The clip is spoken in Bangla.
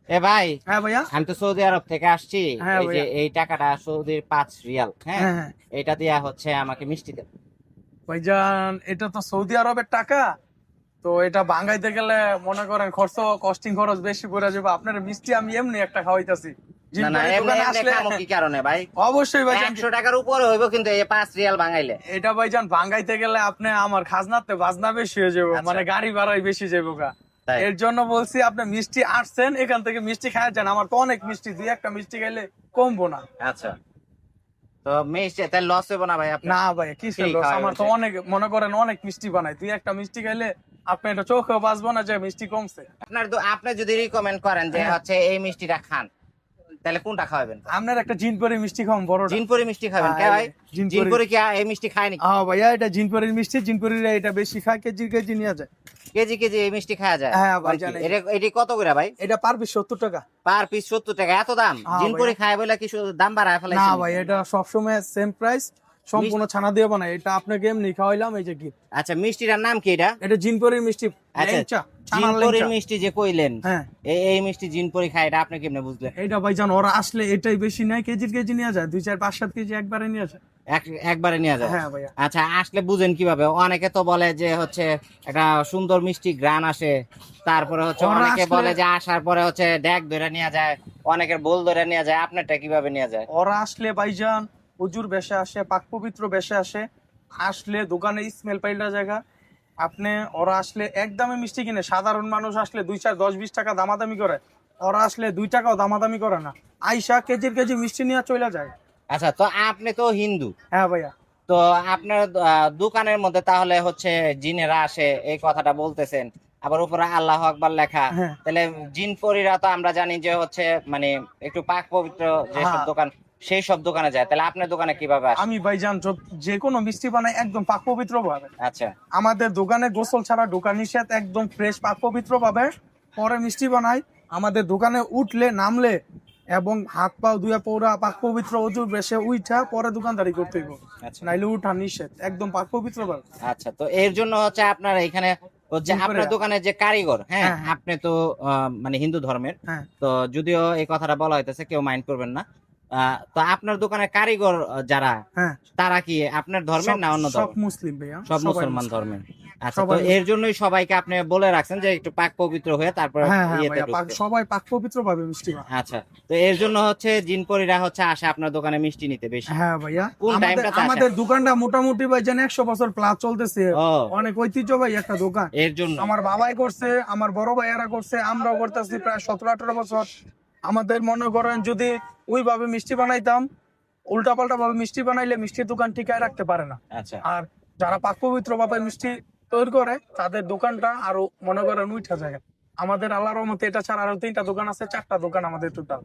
এ ভাই, হ্যাঁ ভাইয়া। আমি তো সৌদি আরব থেকে আসছি। হ্যাঁ এই যে ভাইয়া। এই টাকাটা সৌদির 5 রিয়াল, হ্যাঁ, হ্যাঁ হ্যাঁ এটা দিয়া হচ্ছে আমাকে মিষ্টি দেন। ভাইজান, এটা তো সৌদি আরবের টাকা, তো এটা বাঙাইতে গেলে মনে করেন কস্টিং খরচ বেশি পড়ে যাবে। আপনার মিষ্টি আমি এমনি একটা খাওয়াইতাছি, না না, জিনপাড়ি এমনি দোকানে এমনি আসলে। খামো কি কারণে ভাই? অবশ্যই ভাইজান। 100 টাকার উপরে হইব কিন্তু এই 5 রিয়াল বাঙাইলে। এটা ভাইজান বাঙাইতে গেলে আপনি আমার খাজনাতে বাজনা বেশি হয়ে যাবে, আচ্ছা, মানে গাড়ি ভাড়াই বেশি যাবো গা। তাই? এর জন্য বলছি আপনি মিষ্টি আসছেন, এখান থেকে মিষ্টি খায় যান। আমার তো অনেক মিষ্টি, দুই একটা মিষ্টি খাইলে কমবো না। আচ্ছা, তো মিষ্টি তাহলে লস হইব না ভাই আপনার? না ভাই, কিসের ফ্রি লস? খাওয়াই আমার তো হচ্ছে। অনেক, মনে করেন অনেক মিষ্টি বানাই, দুই একটা মিষ্টি খাইলে আপনি এটা চোখেও বাঁচবো না যে মিষ্টি কমছে। আপনি যদি রিকমেন্ড করেন যে হ্যাঁ। হচ্ছে এই মিষ্টিটা খান, তাহলে কোনটা খাওয়াবেন? আপনার একটা জিনপরি মিষ্টি খাওয়াম, বড়টা। জিনপুরি মিষ্টি খাবেন কে ভাই? জিনপুরি। জিনপুরি কি এই মিষ্টি খায় নাকি? হ্যাঁ ভাইয়া, এটা জিনপুরির মিষ্টি, জিনপুরিরা এটা বেশি খায়, কেজি কেজি নিয়ে যায়। কেজি কেজি এই মিষ্টি খাওয়া যায়? হ্যাঁ ভাই, বল কি? জানি। এটি কত করে ভাই? এটা পার পিস 70 টাকা। পার পিস 70 টাকা? এত দাম? হ্যাঁ জিনপুরি ভাইয়া। খায় বলে কি শুধু দাম বাড়ায় না ফেলাইছেন ভাই, নাকি? এটা সবসময় সেম প্রাইস, সম্পূর্ণ ছানা দিয়ে বানায়। এটা আপনাকে এমনি খাওয়াইলাম, এই যে কি। আচ্ছা, মিষ্টিটার নাম কি এটা? এটা জিনপুরির মিষ্টি, আচ্ছা, ল্যাংচা, ছানার জিনপুরির ল্যাংচা। মিষ্টি যে কইলেন, হ্যাঁ। এই মিষ্টি জিনপুরি খায়, এটা আপনি কেমনে বুঝলেন? এইটা ভাইজান ওরা আসলে এটাই বেশি নেয়, কেজির কেজি নিয়ে যায়, 2 4 5 7 কেজি একবারে নিয়ে যায়। একবারে নিয়ে যায়? হ্যাঁ ভাইয়া। আচ্ছা, আসলে বুঝেন কিভাবে? অনেকে তো বলে যে হচ্ছে একটা সুন্দর মিষ্টি ঘ্রাণ আসে, তারপরে হচ্ছে ওরা অনেকে আসলে- বলে যে আসার পরে হচ্ছে ড্যাগ ধরে নিয়ে যায়, অনেকের বোল ধরে নিয়ে যায়। আপনারটা কিভাবে নিয়ে যায়? ওরা আসলে ভাইজান হুজুর বেশে আসে, পাক পবিত্র বেশে আসে, আসলে দোকানে স্মেল পাইলা জায়গা। আপনি, ওরা আসলে একদমই মিষ্টি কিনে, সাধারণ মানুষ আসলে 2 4 10 20 টাকা দামাদামি করে, ওরা আসলে 2 টাকাও দামাদামি করে না, আইসা কেজির কেজি মিষ্টি নিয়ে চলে যায়। আচ্ছা, তো আপনি তো হিন্দু, হ্যাঁ ভাইয়া। তো আপনার দোকানের মধ্যে তাহলে হচ্ছে জিনেরা আসে এই কথাটা বলতেছেন, আবার উপরে আল্লাহ আকবার লেখা, হ্যাঁ তাহলে জিন পরীরা তো আমরা জানি যে হচ্ছে মানে একটু পাক পবিত্র যেসব হ্যাঁ। দোকান, সেই সব দোকানে যায়, তাহলে আপনার দোকানে কিভাবে আসে? আমি ভাইজান যে কোনো মিষ্টি বানাই একদম পাক পবিত্র ভাবে। আচ্ছা, আমাদের দোকানে গোসল ছাড়া ঢোকা নিষেধ, একদম ফ্রেশ পাক পবিত্র ভাবে পরে মিষ্টি বানাই। আমাদের দোকানে উঠলে নামলে এবং হাত পাও ধুয়ে পৌরা পাক পবিত্র অজুর বেশে উইঠা পরে দোকানদারি করতে হইব, আচ্ছা, নাইলে উঠা নিষেধ, একদম পাক পবিত্র ভাবে। আচ্ছা, তো এর জন্য হচ্ছে আপনার এখানে হচ্ছে জিন আপনার পরীরা। দোকানে যে কারিগর, হ্যাঁ, হ্যাঁ হ্যাঁ আপনি তো মানে হিন্দু ধর্মের, হ্যাঁ তো যদিও এই কথাটা বলা হইতেছে, কেউ মাইন্ড করবেন না। তো আপনার দোকানে কারিগর যারা, হ্যাঁ। তারা কি আপনার ধর্মের সব না অন্য সব ধর্ম? মুসলিম ভাইয়া, সব সবাই মুসলমান মুসলিম। ধর্মের? আচ্ছা, তো সবাই এর জন্যই সবাইকে আপনি বলে রাখছেন যে একটু পাক পবিত্র হয়ে তারপর হ্যাঁ হ্যাঁ ইয়েতে ভাইয়া, ঢুকতে। সবাই পাক পবিত্র ভাবে মিষ্টি বানায়। আচ্ছা, তো এর জন্য হচ্ছে জিনপরিরা হচ্ছে আসে আপনার দোকানে মিষ্টি নিতে বেশি? হ্যাঁ ভাইয়া। কোন আমাদের টাইমটাতে আসে? আমাদের দোকানটা মোটামুটি ভাইজান 100 বছর প্লাস চলতেছে, ও, অনেক ঐতিহ্যবাহী একটা দোকান। এর জন্য? আমার বাবাই করছে, আমার বড় ভাইয়ারা করছে, আমরাও করতেছি প্রায় 17 18 বছর। আমাদের মনে করেন যদি ওইভাবে মিষ্টি বানাইতাম, উল্টা পাল্টা ভাবে মিষ্টি বানাইলে মিষ্টির দোকান টিকায় রাখতে পারে না। আচ্ছা, আর যারা পাক পবিত্র ভাবে মিষ্টি তৈরি করে তাদের দোকানটা আরো মনে করেন উঠা যায়। আমাদের আল্লাহর রহমতে এটা ছাড়া আরো 3টা দোকান আছে, 4টা দোকান আমাদের টোটাল।